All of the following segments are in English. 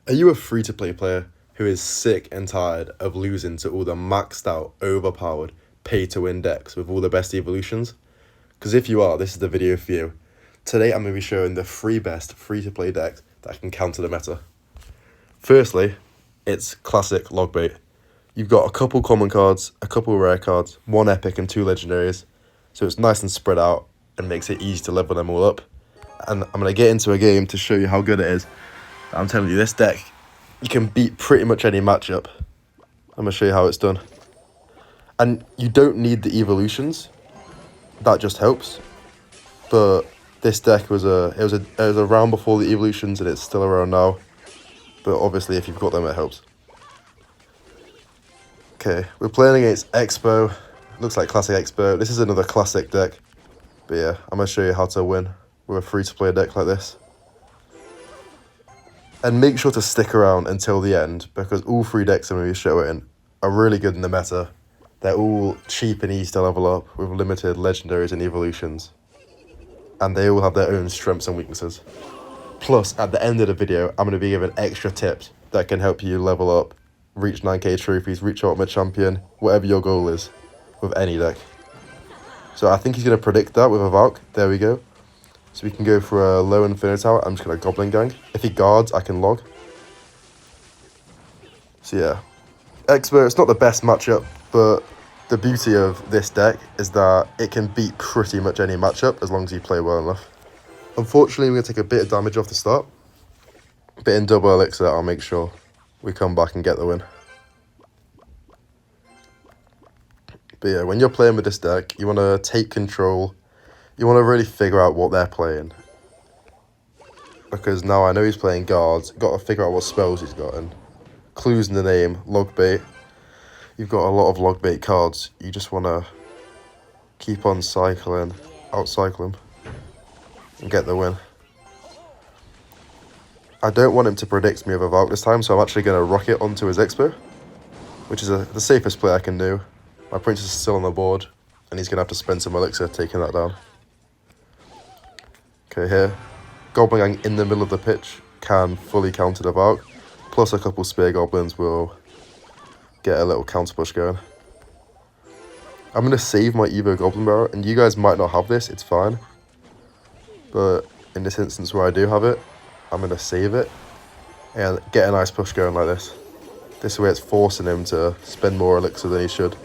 Are you a free-to-play player who is sick and tired of losing to all the maxed out, overpowered, pay-to-win decks with all the best evolutions? Because if you are, this is the video for you. Today I'm going to be showing the three best free-to-play decks that can counter the meta. Firstly, it's classic logbait. You've got a couple common cards, a couple rare cards, one epic and two legendaries, so it's nice and spread out and makes it easy to level them all up. And I'm going to get into a game to show you how good it is. I'm telling you, this deck, you can beat pretty much any matchup. I'm going to show you how it's done. And you don't need the evolutions. That just helps. But this deck was around before the evolutions and it's still around now. But obviously if you've got them, it helps. Okay, we're playing against Expo. Looks like classic Expo. This is another classic deck. But yeah, I'm going to show you how to win with a free-to-play deck like this. And make sure to stick around until the end, because all three decks I'm going to be showing are really good in the meta. They're all cheap and easy to level up with limited legendaries and evolutions. And they all have their own strengths and weaknesses. Plus, at the end of the video, I'm going to be giving extra tips that can help you level up, reach 9k trophies, reach Ultimate Champion, whatever your goal is with any deck. So I think he's going to predict that with a Valk. There we go. So we can go for a low Inferno Tower. I'm just going to Goblin Gang. If he guards, I can log. So yeah. Expo, it's not the best matchup, but the beauty of this deck is that it can beat pretty much any matchup as long as you play well enough. Unfortunately, we're going to take a bit of damage off the start. But in double Elixir, I'll make sure we come back and get the win. But yeah, when you're playing with this deck, you want to take control. You want to really figure out what they're playing. Because now I know he's playing guards. Got to figure out what spells he's got. And clues in the name, logbait. You've got a lot of logbait cards. You just want to keep on cycling, outcycle him, and get the win. I don't want him to predict me with a Valk this time, so I'm actually going to rocket onto his Expo, which is the safest play I can do. My princess is still on the board, and he's going to have to spend some Elixir taking that down. Okay, here, Goblin Gang in the middle of the pitch can fully counter the Valk, plus a couple Spear Goblins will get a little counter push going. I'm going to save my Evo Goblin Barrel, and you guys might not have this, it's fine. But in this instance where I do have it, I'm going to save it and get a nice push going like this. This way it's forcing him to spend more Elixir than he should.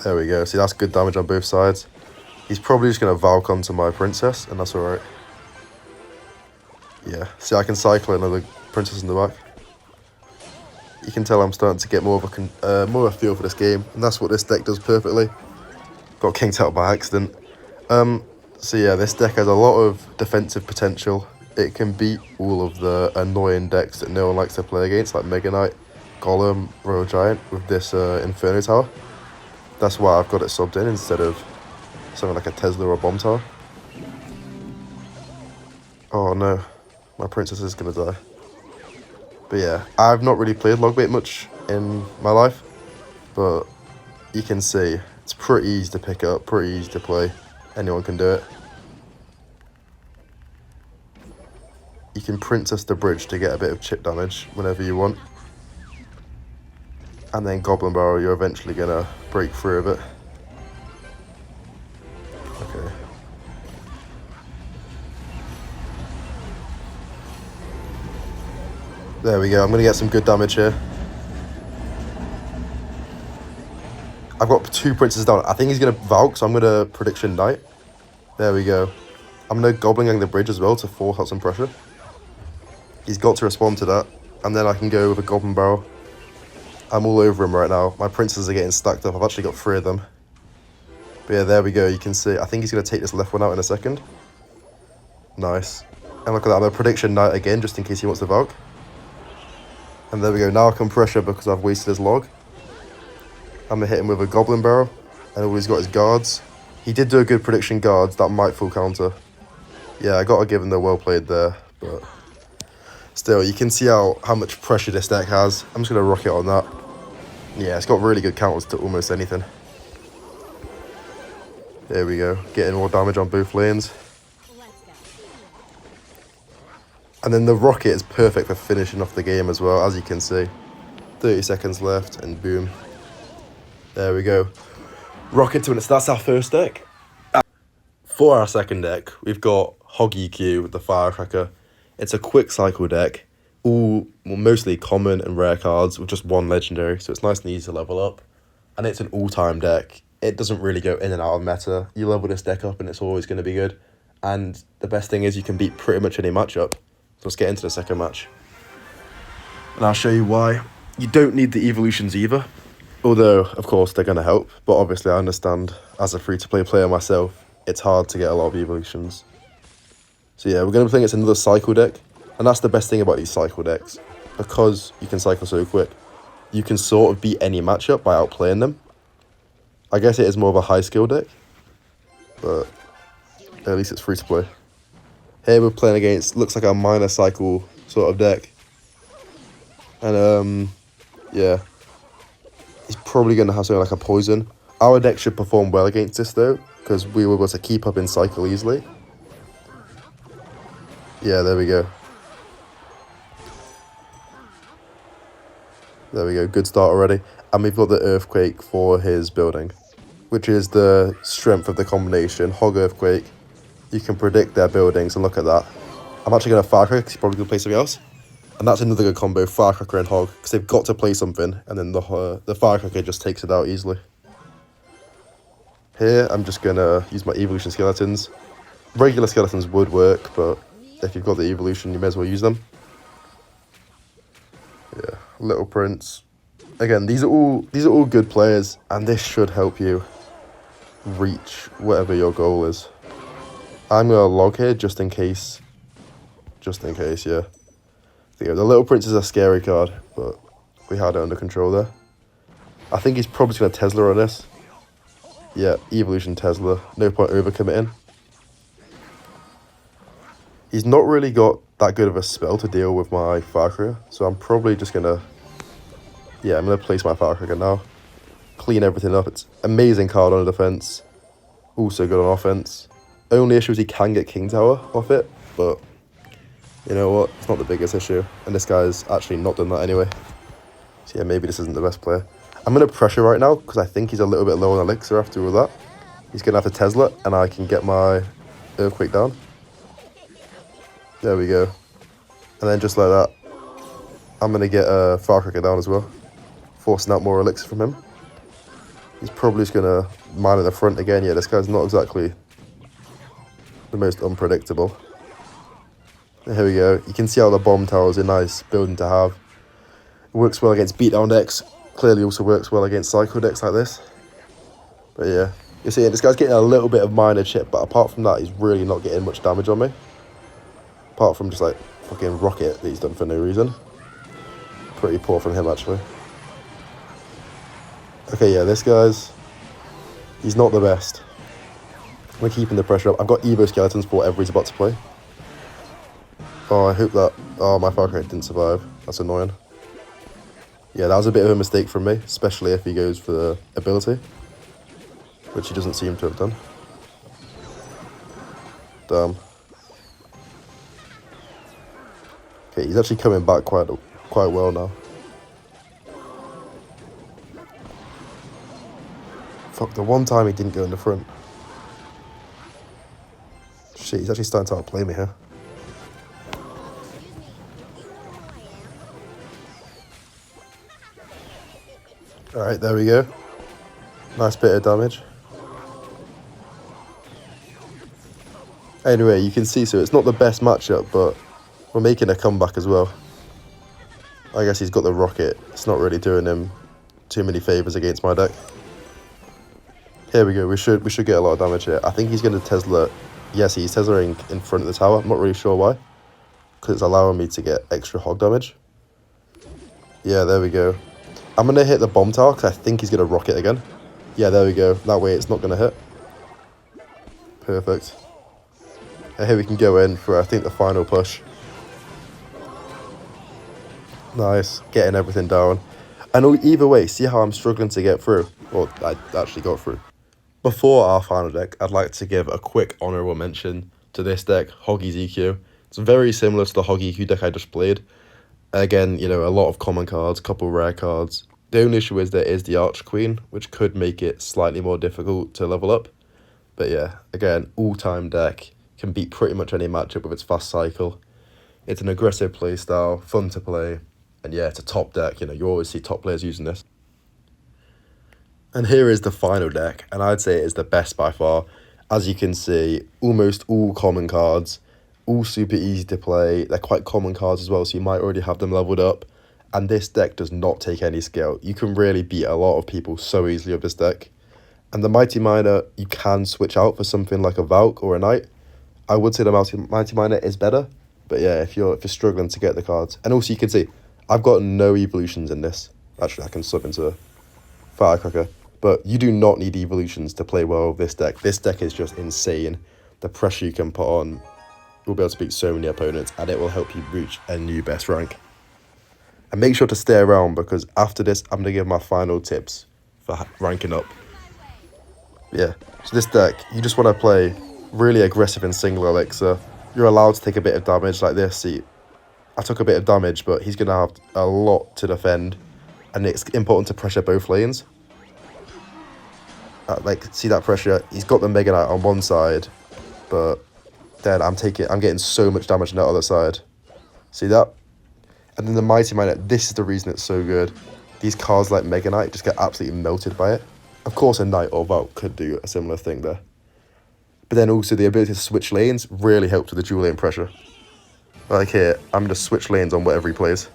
There we go, see that's good damage on both sides. He's probably just going to Valk onto my princess, and that's alright. Yeah, see I can cycle another princess in the back. You can tell I'm starting to get more of a feel for this game, and that's what this deck does perfectly. Got kinked out by accident. So yeah, this deck has a lot of defensive potential. It can beat all of the annoying decks that no one likes to play against, like Mega Knight, Golem, Royal Giant, with this Inferno Tower. That's why I've got it subbed in instead of something like a Tesla or a Bomb Tower. Oh no, my princess is going to die. But yeah, I've not really played logbait much in my life, but you can see it's pretty easy to pick up, pretty easy to play. Anyone can do it. You can princess the bridge to get a bit of chip damage whenever you want. And then Goblin Barrel, you're eventually going to break through a bit. Okay. There we go, I'm going to get some good damage here. I've got two princesses down. I think he's going to Valk, so I'm going to Prediction Knight. There we go. I'm going to Goblin Gang the bridge as well to force out some pressure. He's got to respond to that. And then I can go with a Goblin Barrel. I'm all over him right now. My princesses are getting stacked up. I've actually got 3 of them. But yeah, there we go. You can see. I think he's going to take this left one out in a second. Nice. And look at that. I'm going to Prediction Knight again, just in case he wants to Valk. And there we go. Now I can pressure because I've wasted his log. I'm going to hit him with a Goblin Barrel. And all he's got is guards. He did do a good prediction guards. That might full counter. Yeah, I got to give him the well played there. But still, you can see how much pressure this deck has. I'm just going to rocket on that. Yeah, it's got really good counters to almost anything. There we go. Getting more damage on both lanes. And then the rocket is perfect for finishing off the game as well, as you can see. 30 seconds left, and boom. There we go. Rocket to win it. So that's our first deck. For our second deck, we've got Hog EQ with the Firecracker. It's a quick cycle deck. Mostly common and rare cards with just one legendary, so it's nice and easy to level up. And it's an all-time deck. It doesn't really go in and out of meta. You level this deck up and it's always going to be good. And the best thing is you can beat pretty much any matchup. So let's get into the second match. And I'll show you why. You don't need the evolutions either. Although, of course, they're going to help. But obviously, I understand, as a free-to-play player myself, it's hard to get a lot of evolutions. So yeah, we're going to be playing against another cycle deck. And that's the best thing about these cycle decks. Because you can cycle so quick, you can sort of beat any matchup by outplaying them. I guess it is more of a high-skill deck. But at least it's free-to-play. Here we're playing against, looks like a minor cycle sort of deck. And, yeah. He's probably going to have something like a poison. Our deck should perform well against this, though, because we were able to keep up in cycle easily. Yeah, there we go. There we go, good start already. And we've got the Earthquake for his building, which is the strength of the combination. Hog Earthquake. You can predict their buildings, and look at that. I'm actually going to Firecracker because he's probably going to play something else. And that's another good combo, Firecracker and Hog, because they've got to play something, and then the Firecracker just takes it out easily. Here, I'm just going to use my evolution skeletons. Regular skeletons would work, but if you've got the evolution, you may as well use them. Yeah, Little Prince. Again, these are all good players, and this should help you reach whatever your goal is. I'm going to log here just in case. Just in case, yeah. The Little Prince is a scary card, but we had it under control there. I think he's probably going to Tesla on this. Yeah, Evolution Tesla. No point overcommitting. He's not really got that good of a spell to deal with my Firecracker, so I'm probably just going to... Yeah, I'm going to place my Firecracker now. Clean everything up. It's amazing card on defense. Also good on offense. Only issue is he can get King Tower off it, but... You know what? It's not the biggest issue. And this guy's actually not done that anyway. So yeah, maybe this isn't the best player. I'm going to pressure right now because I think he's a little bit low on Elixir after all that. He's going to have to Tesla and I can get my Earthquake down. There we go. And then just like that, I'm going to get a Firecracker down as well. Forcing out more Elixir from him. He's probably just going to mine at the front again. Yeah, this guy's not exactly the most unpredictable. Here we go. You can see how the bomb tower is a nice building to have. It works well against beatdown decks. Clearly also works well against cycle decks like this. But yeah, you see this guy's getting a little bit of minor chip, but apart from that, he's really not getting much damage on me. Apart from just like fucking rocket that he's done for no reason. Pretty poor from him actually. Okay, yeah, this guy's... He's not the best. We're keeping the pressure up. I've got Evo Skeletons for whatever he's about to play. Oh, I hope that... Oh, my Firecracker didn't survive. That's annoying. Yeah, that was a bit of a mistake from me, especially if he goes for the ability, which he doesn't seem to have done. Damn. Okay, he's actually coming back quite well now. Fuck, the one time he didn't go in the front. Shit, he's actually starting to outplay me here. Alright, there we go. Nice bit of damage. Anyway, you can see, so it's not the best matchup, but we're making a comeback as well. I guess he's got the rocket. It's not really doing him too many favours against my deck. Here we go. We should get a lot of damage here. I think he's going to Tesla. Yes, he's Teslaing in front of the tower. I'm not really sure why. Because it's allowing me to get extra hog damage. Yeah, there we go. I'm going to hit the bomb tower because I think he's going to rocket again. Yeah, there we go. That way it's not going to hit. Perfect. And here we can go in for, I think, the final push. Nice. Getting everything down. And either way, see how I'm struggling to get through? Well, I actually got through. Before our final deck, I'd like to give a quick honourable mention to this deck, Hoggy's EQ. It's very similar to the Hoggy deck I just played. Again, you know, a lot of common cards, couple rare cards. The only issue is there is the Arch Queen, which could make it slightly more difficult to level up. But yeah, again, all-time deck, can beat pretty much any matchup with its fast cycle. It's an aggressive playstyle, fun to play, and yeah, it's a top deck. You know, you always see top players using this. And here is the final deck, and I'd say it is the best by far. As you can see, almost all common cards, all super easy to play. They're quite common cards as well, so you might already have them leveled up. And this deck does not take any skill. You can really beat a lot of people so easily with this deck. And the Mighty Miner, you can switch out for something like a Valk or a Knight. I would say the Mighty Miner is better. But yeah, if you're struggling to get the cards. And also you can see, I've got no evolutions in this. Actually, I can sub into Firecracker. But you do not need evolutions to play well with this deck. This deck is just insane. The pressure you can put on, you'll be able to beat so many opponents, and it will help you reach a new best rank. And make sure to stay around, because after this, I'm going to give my final tips for ranking up. Yeah, so this deck, you just want to play really aggressive in single Elixir. You're allowed to take a bit of damage like this. See, I took a bit of damage, but he's going to have a lot to defend. And it's important to pressure both lanes. See that pressure? He's got the Mega Knight on one side, but then I'm getting so much damage on the other side. See that? And then the Mighty Miner, this is the reason it's so good. These cards like Mega Knight just get absolutely melted by it. Of course, a Knight or Valk could do a similar thing there. But then also the ability to switch lanes really helps with the dual lane pressure. Like here, I'm going to switch lanes on whatever he plays.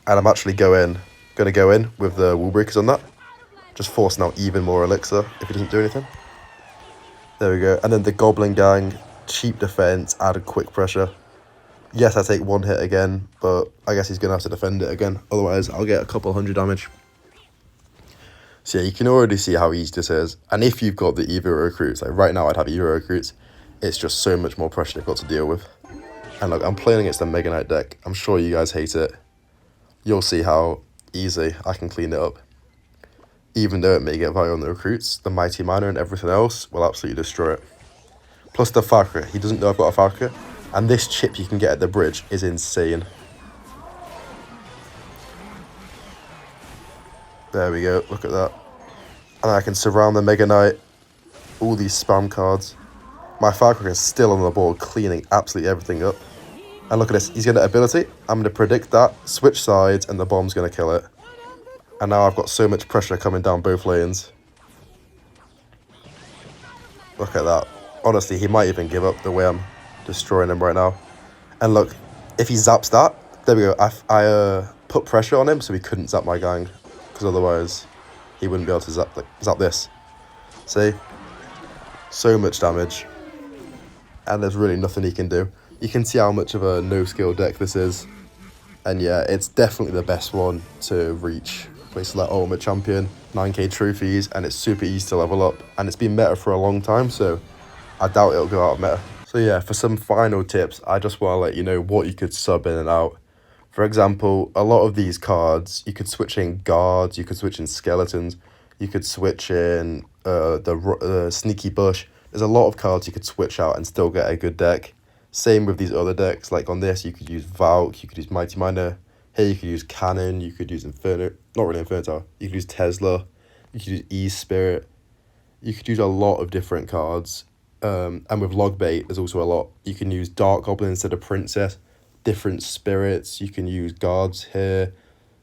And I'm actually going to go in with the Wall Breakers on that. Just forcing out even more Elixir if he doesn't do anything. There we go. And then the Goblin Gang, cheap defense, added quick pressure. Yes, I take one hit again, but I guess he's going to have to defend it again. Otherwise, I'll get a couple hundred damage. So yeah, you can already see how easy this is. And if you've got the Evo recruits, like right now I'd have Evo recruits, it's just so much more pressure they've got to deal with. And look, I'm playing against the Mega Knight deck. I'm sure you guys hate it. You'll see how easy I can clean it up. Even though it may get value on the recruits, the Mighty Miner and everything else will absolutely destroy it. Plus the Firecracker. He doesn't know I've got a Firecracker. And this chip you can get at the bridge is insane. There we go. Look at that. And I can surround the Mega Knight. All these spam cards. My Firecracker is still on the board, cleaning absolutely everything up. And look at this. He's got an ability. I'm going to predict that, switch sides, and the bomb's going to kill it. And now I've got so much pressure coming down both lanes. Look at that. Honestly, he might even give up the way I'm destroying him right now. And look, if he zaps that, there we go. I put pressure on him so he couldn't zap my gang. Because otherwise, he wouldn't be able to zap this. See? So much damage. And there's really nothing he can do. You can see how much of a no-skill deck this is. And yeah, it's definitely the best one to reach places like Ultimate Champion, 9k trophies, and it's super easy to level up. And it's been meta for a long time, so I doubt it'll go out of meta. So yeah, for some final tips, I just want to let you know what you could sub in and out. For example, a lot of these cards, you could switch in guards, you could switch in skeletons, you could switch in the sneaky bush. There's a lot of cards you could switch out and still get a good deck. Same with these other decks, like on this, you could use Valk, you could use Mighty Miner. Here you could use Cannon, you could use Inferno, not really Inferno Tower, you could use Tesla, you could use E-Spirit. You could use a lot of different cards. And with logbait, there's also a lot. You can use Dark Goblin instead of Princess, different spirits. You can use guards here.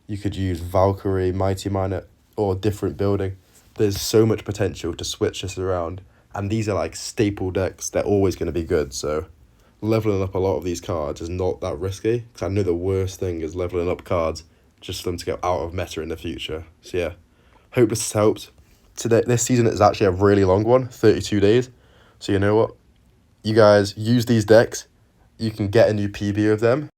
You could use Valkyrie, Mighty Miner, or different building. There's so much potential to switch this around. And these are like staple decks. They're always going to be good. So leveling up a lot of these cards is not that risky. Because I know the worst thing is leveling up cards just for them to go out of meta in the future. So yeah, hope this has helped. This season is actually a really long one, 32 days. So you know what? You guys use these decks. You can get a new PB of them.